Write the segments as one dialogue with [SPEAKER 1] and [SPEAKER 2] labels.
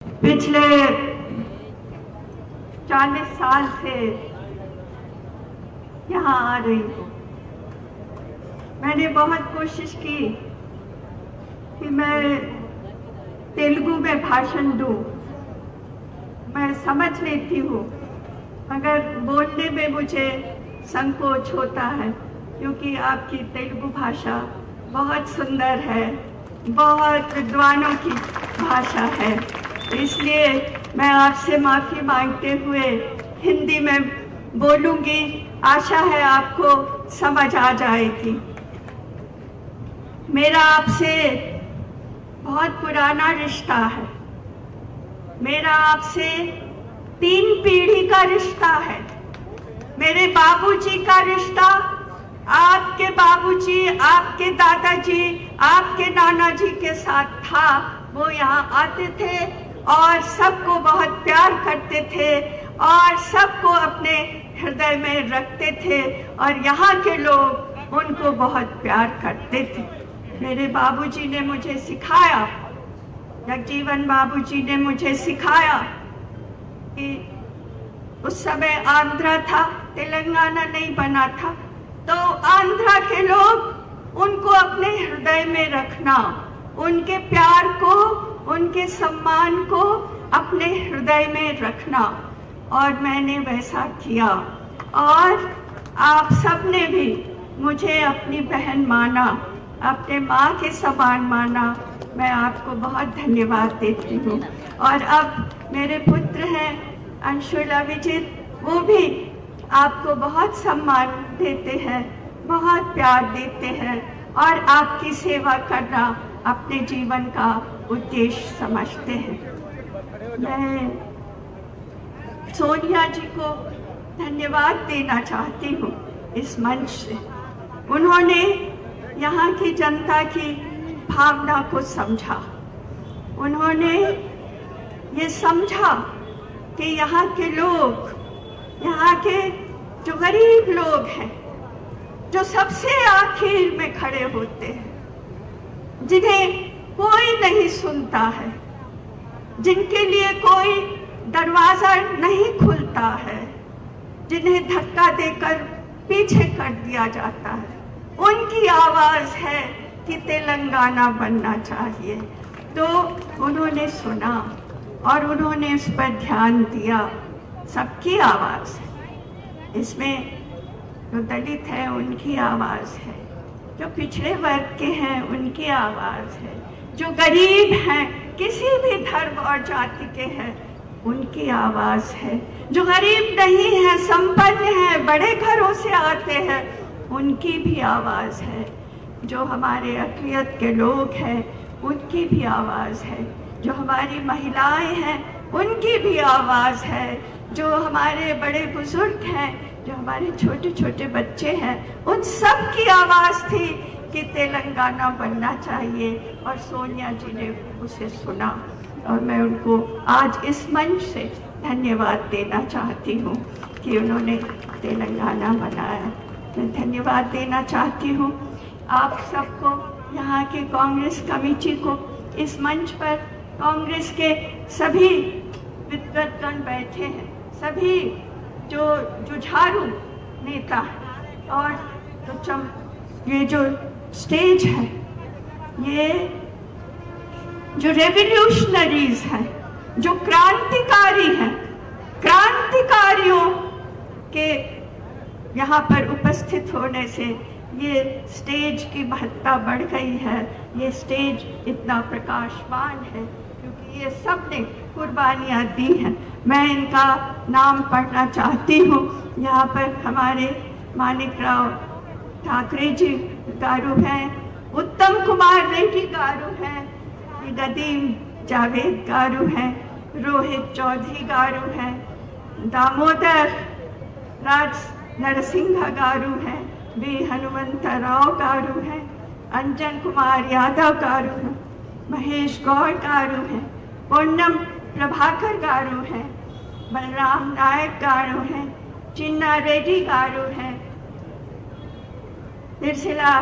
[SPEAKER 1] पिछले 40 साल से यहाँ आ रही हूँ। मैंने बहुत कोशिश की कि मैं तेलुगु में भाषण दूँ। मैं समझ लेती हूँ, मगर बोलने में मुझे संकोच होता है, क्योंकि आपकी तेलुगु भाषा बहुत सुंदर है, बहुत विद्वानों की भाषा है। इसलिए मैं आपसे माफ़ी मांगते हुए हिंदी में बोलूँगी। आशा है आपको समझ आ जाएगी। मेरा आपसे बहुत पुराना रिश्ता है। मेरा आपसे 3 पीढ़ी का रिश्ता है। मेरे बाबूजी का रिश्ता आपके बाबूजी, आपके दादाजी, आपके नाना जी के साथ था। वो यहाँ आते थे और सबको बहुत प्यार करते थे और सबको अपने हृदय में रखते थे, और यहाँ के लोग उनको बहुत प्यार करते थे। मेरे बाबूजी ने मुझे सिखाया, जगजीवन बाबूजी ने मुझे सिखाया कि उस समय आंध्रा था, तेलंगाना नहीं बना था, तो आंध्रा के लोग उनको अपने हृदय में रखना, उनके प्यार को, उनके सम्मान को अपने हृदय में रखना। और मैंने वैसा किया, और आप सबने भी मुझे अपनी बहन माना, अपने माँ के समान माना। मैं आपको बहुत धन्यवाद देती हूँ। और अब मेरे पुत्र हैं अंशुल, अभिजीत, वो भी आपको बहुत सम्मान देते हैं, बहुत प्यार देते हैं, और आपकी सेवा करना अपने जीवन का उद्देश्य समझते हैं। मैं सोनिया जी को धन्यवाद देना चाहती हूँ इस मंच से। उन्होंने यहाँ की जनता की भावना को समझा। उन्होंने ये समझा कि यहाँ के लोग, यहाँ के जो गरीब लोग हैं, जो सबसे आखिर में खड़े होते हैं, जिन्हें कोई नहीं सुनता है, जिनके लिए कोई दरवाजा नहीं खुलता है, जिन्हें धक्का देकर पीछे कर दिया जाता है, उनकी आवाज़ है कि तेलंगाना बनना चाहिए। तो उन्होंने सुना और उन्होंने इस पर ध्यान दिया। सबकी आवाज़ है इसमें, जो दलित है उनकी आवाज़ है, जो पिछड़े वर्ग के हैं उनकी आवाज़ है, जो गरीब हैं, किसी भी धर्म और जाति के हैं, उनकी आवाज़ है, जो गरीब नहीं है, संपन्न है, बड़े घरों से आते हैं, उनकी भी आवाज़ है, जो हमारे अक़लियत के लोग हैं उनकी भी आवाज़ है, जो हमारी महिलाएं हैं उनकी भी आवाज़ है, जो हमारे बड़े बुजुर्ग हैं, जो हमारे छोटे छोटे बच्चे हैं, उन सब की आवाज़ थी कि तेलंगाना बनना चाहिए। और सोनिया जी ने उसे सुना, और मैं उनको आज इस मंच से धन्यवाद देना चाहती हूँ कि उन्होंने तेलंगाना बनाया। मैं धन्यवाद देना चाहती हूँ आप सबको, यहाँ के कांग्रेस कमेटी को, इस मंच पर कांग्रेस के सभी विद्वत्गण बैठे हैं, सभी जो जुझारू नेता, और ये जो स्टेज है, ये जो रेवोल्यूशनरीज हैं, जो क्रांतिकारी हैं, क्रांतिकारियों के यहाँ पर उपस्थित होने से ये स्टेज की महत्ता बढ़ गई है। ये स्टेज इतना प्रकाशमान है क्योंकि ये सब ने कुर्बानियाँ दी हैं। मैं इनका नाम पढ़ना चाहती हूँ। यहाँ पर हमारे मानिकराव ठाकरे जी गारू हैं, उत्तम कुमार रेड्डी गारू हैं, नदीम जावेद गारू हैं, रोहित चौधरी गारू हैं, दामोदर राज नरसिंह गारू हैं, बी हनुमंतराव गारू हैं, अंजन कुमार यादव गारू हैं, महेश गौड़ गारू हैं, पूनम प्रभाकर गारू हैं, बलराम नायक गारू हैं, चिन्ना रेड्डी गारू हैं, तिरसिला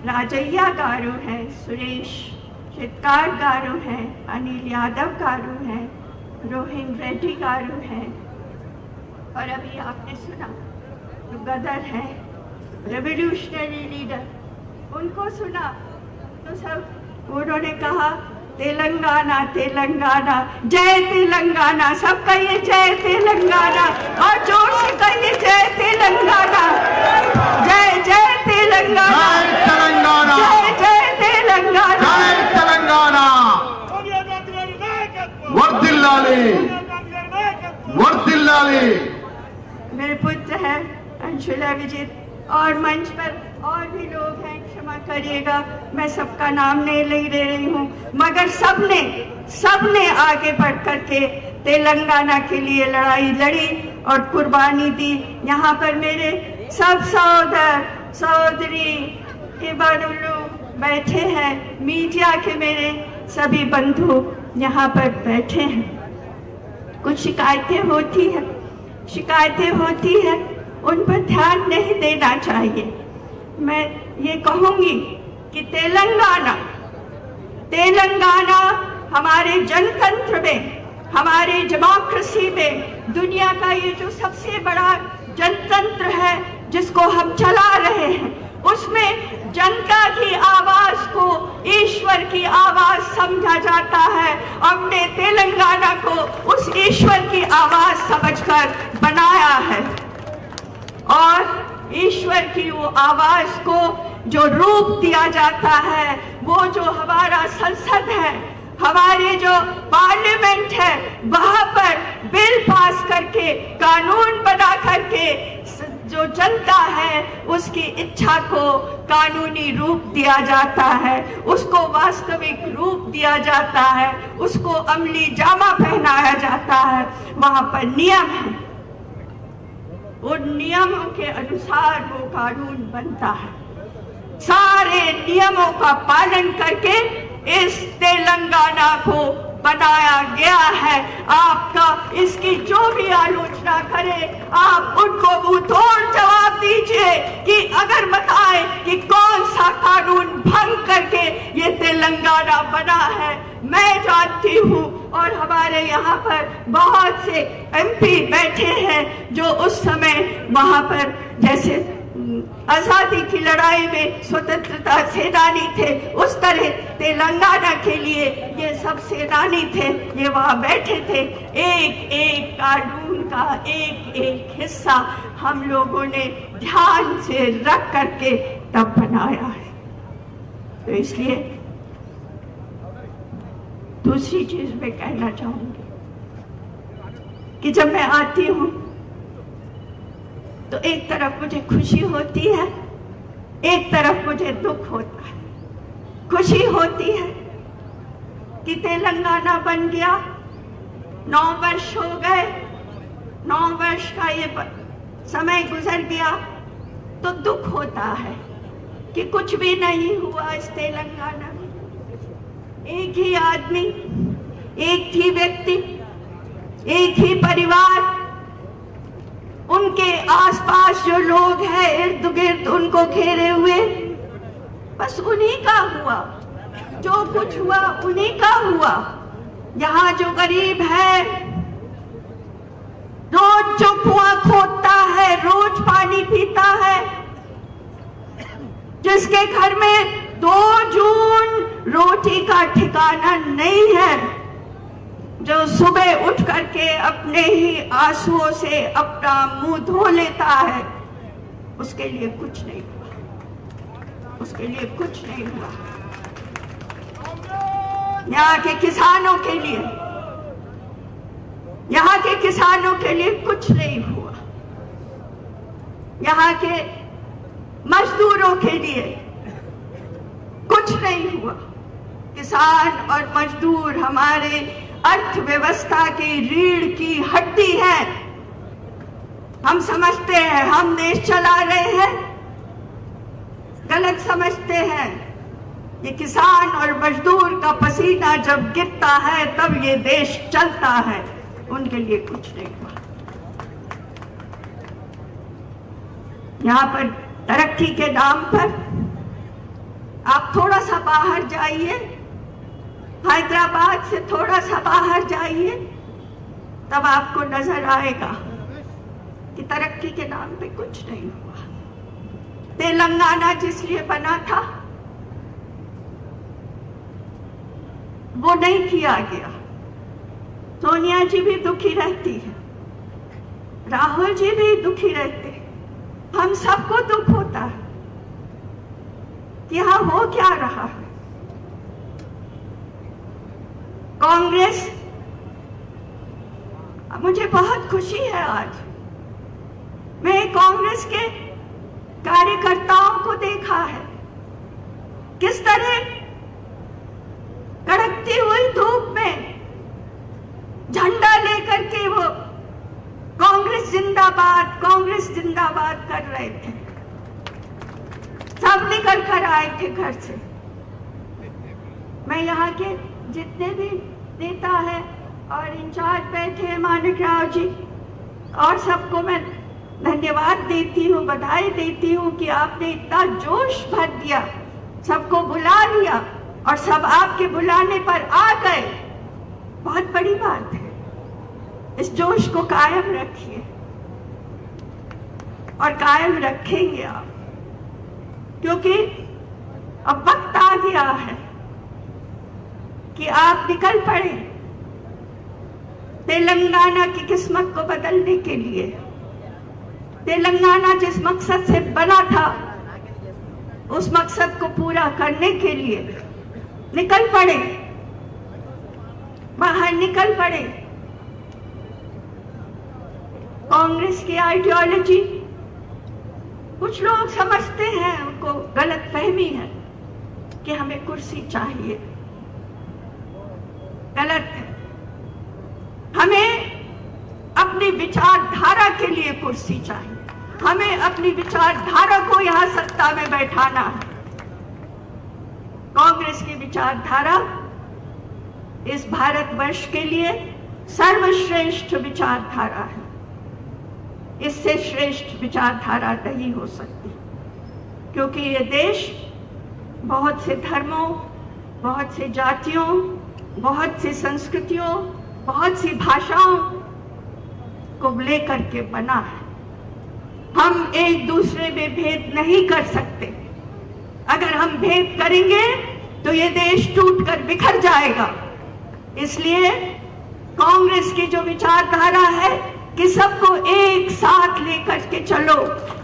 [SPEAKER 1] राजैया गारू हैं, सुरेश चित्कार गारू हैं, अनिल यादव गारू हैं, रोहिन रेड्डी गारू हैं, और अभी आपने सुना तो गदर है, रेवोल्यूशनरी लीडर, उनको सुना तो सब उन्होंने कहा तेलंगाना तेलंगाना, जय तेलंगाना, सब कहिए जय तेलंगाना, और जोर से कहिए जय तेलंगाना, जय जय तेलंगाना,
[SPEAKER 2] जय तेलंगाना,
[SPEAKER 1] जय जय तेलंगाना,
[SPEAKER 2] जय तेलंगाना, वर्दिल्लाली, वर्दिल्लाली।
[SPEAKER 1] मेरे पुत्र हैं अंशुला विजित, और मंच पर और भी लोग हैं, क्षमा करिएगा मैं सबका नाम नहीं ले रही हूँ, मगर सबने आगे बढ़ करके तेलंगाना के लिए लड़ाई लड़ी और कुर्बानी दी। यहाँ पर मेरे सब सहोदर सहोदरी इबारुल्लू बैठे हैं, मीडिया के मेरे सभी बंधु यहाँ पर बैठे हैं। कुछ शिकायतें होती है, उन पर ध्यान नहीं देना चाहिए। मैं ये कहूंगी कि तेलंगाना हमारे जनतंत्र में, हमारे डेमोक्रेसी में, दुनिया का ये जो सबसे बड़ा जनतंत्र है जिसको हम चला रहे हैं, उसमें जनता की आवाज को ईश्वर की आवाज समझा जाता है। हमने तेलंगाना को उस ईश्वर की आवाज समझकर बनाया है, और ईश्वर की वो आवाज को जो रूप दिया जाता है, वो जो हमारा संसद है, हमारे जो पार्लियामेंट है, वहां पर बिल पास करके, कानून बना करके जो जनता है उसकी इच्छा को कानूनी रूप दिया जाता है, उसको वास्तविक रूप दिया जाता है, उसको अमली जामा पहनाया जाता है। वहां पर नियम है, उन नियमों के अनुसार वो कानून बनता है। सारे नियमों का पालन करके इस तेलंगाना को बनाया गया है। आपका इसकी जो भी आलोचना करे, आप उनको मुंह तोड़ जवाब दीजिए कि अगर बताए कि कौन सा कानून भंग करके ये तेलंगाना बना है। मैं जानती हूँ, और हमारे यहाँ पर बहुत से एमपी बैठे हैं जो उस समय वहाँ पर जैसे आजादी की लड़ाई में स्वतंत्रता सेनानी थे, उस तरह तेलंगाना के लिए ये सब सेनानी थे, ये वहाँ बैठे थे। एक एक कानून का एक एक हिस्सा हम लोगों ने ध्यान से रख करके तब बनाया है। तो इसलिए दूसरी चीज मैं कहना चाहूंगी कि जब मैं आती हूँ तो एक तरफ मुझे खुशी होती है, एक तरफ मुझे दुख होता है। खुशी होती है कि तेलंगाना बन गया, 9 वर्ष हो गए, 9 वर्ष का ये समय गुजर गया, तो दुख होता है कि कुछ भी नहीं हुआ इस तेलंगाना में। एक ही आदमी, एक ही व्यक्ति, एक ही परिवार, उनके आसपास जो लोग हैं इर्द गिर्द उनको घेरे हुए, बस उन्हीं का हुआ, जो कुछ हुआ उन्हीं का हुआ। यहाँ जो गरीब है, रोज जो कुआं खोदता है, रोज पानी पीता है, जिसके घर में 2 जून रोटी का ठिकाना नहीं है, जो सुबह उठ करके अपने ही आंसुओं से अपना मुंह धो लेता है, उसके लिए कुछ नहीं हुआ, उसके लिए कुछ नहीं हुआ। यहाँ के किसानों के लिए, यहाँ के किसानों के लिए कुछ नहीं हुआ, यहाँ के मजदूरों के लिए कुछ नहीं हुआ। किसान और मजदूर हमारे अर्थव्यवस्था की रीढ़ की हड्डी है। हम समझते हैं हम देश चला रहे हैं, गलत समझते हैं। ये किसान और मजदूर का पसीना जब गिरता है तब ये देश चलता है, उनके लिए कुछ नहीं हुआ। यहाँ पर तरक्की के नाम पर आप थोड़ा सा बाहर जाइए, हैदराबाद से थोड़ा सा बाहर जाइए, तब आपको नजर आएगा कि तरक्की के नाम पे कुछ नहीं हुआ। तेलंगाना जिस लिए बना था वो नहीं किया गया। सोनिया जी भी दुखी रहती है, राहुल जी भी दुखी रहते हैं, हम सबको दुख होता है कि यहाँ हो क्या रहा है। कांग्रेस, मुझे बहुत खुशी है आज मैं कांग्रेस के कार्यकर्ताओं को देखा है किस तरह कड़कती हुई धूप में झंडा लेकर के वो कांग्रेस जिंदाबाद कर रहे थे। सब निकल कर आए थे घर से। मैं यहाँ के जितने भी नेता है और इंचार्ज बैठे हैं मानिक राव जी, और सबको मैं धन्यवाद देती हूँ, बधाई देती हूँ कि आपने इतना जोश भर दिया, सबको बुला लिया और सब आपके बुलाने पर आ गए। बहुत बड़ी बात है। इस जोश को कायम रखिए और कायम रखेंगे आप, क्योंकि अब वक्त आ गया है कि आप निकल पड़े तेलंगाना की किस्मत को बदलने के लिए। तेलंगाना जिस मकसद से बना था उस मकसद को पूरा करने के लिए निकल पड़े, बाहर निकल पड़े। कांग्रेस की आइडियोलॉजी कुछ लोग समझते हैं, उनको गलत फहमी है कि हमें कुर्सी चाहिए। गलत है। हमें अपनी विचारधारा के लिए कुर्सी चाहिए, हमें अपनी विचारधारा को यहां सत्ता में बैठाना है। कांग्रेस की विचारधारा इस भारतवर्ष के लिए सर्वश्रेष्ठ विचारधारा है। इससे श्रेष्ठ विचारधारा नहीं हो सकती, क्योंकि ये देश बहुत से धर्मों, बहुत से जातियों, बहुत सी संस्कृतियों, बहुत सी भाषाओं को लेकर के बना है। हम एक दूसरे में भेद नहीं कर सकते। अगर हम भेद करेंगे तो ये देश टूटकर बिखर जाएगा। इसलिए कांग्रेस की जो विचारधारा है कि सबको एक साथ लेकर के चलो,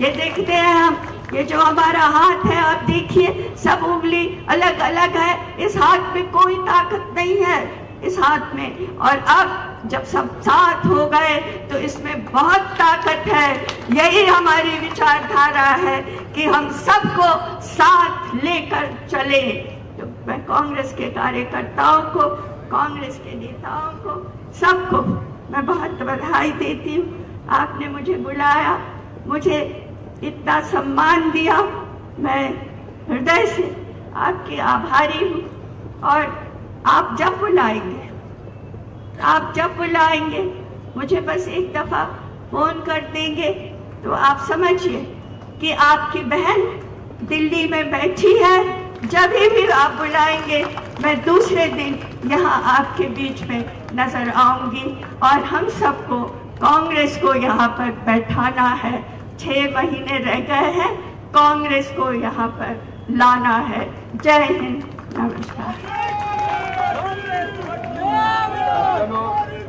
[SPEAKER 1] ये देखते हैं हम, ये जो हमारा हाथ है आप देखिए, सब उंगली अलग अलग है, इस हाथ में कोई ताकत नहीं है इस हाथ में। और अब जब सब साथ हो गए तो इसमें बहुत ताकत है। यही हमारी विचारधारा है कि हम सबको साथ लेकर चले। तो मैं कांग्रेस के कार्यकर्ताओं को, कांग्रेस के नेताओं को, सबको मैं बहुत बधाई देती हूँ। आपने मुझे बुलाया, मुझे इतना सम्मान दिया, मैं हृदय से आपकी आभारी हूँ। और आप जब बुलाएंगे मुझे बस एक दफा फोन कर देंगे तो आप समझिए कि आपकी बहन दिल्ली में बैठी है। जब भी आप बुलाएंगे मैं दूसरे दिन यहाँ आपके बीच में नजर आऊंगी और हम सबको, कांग्रेस को यहाँ पर बैठाना है। 6 महीने रह गए हैं, कांग्रेस को यहाँ पर लाना है। जय हिंद, नमस्कार।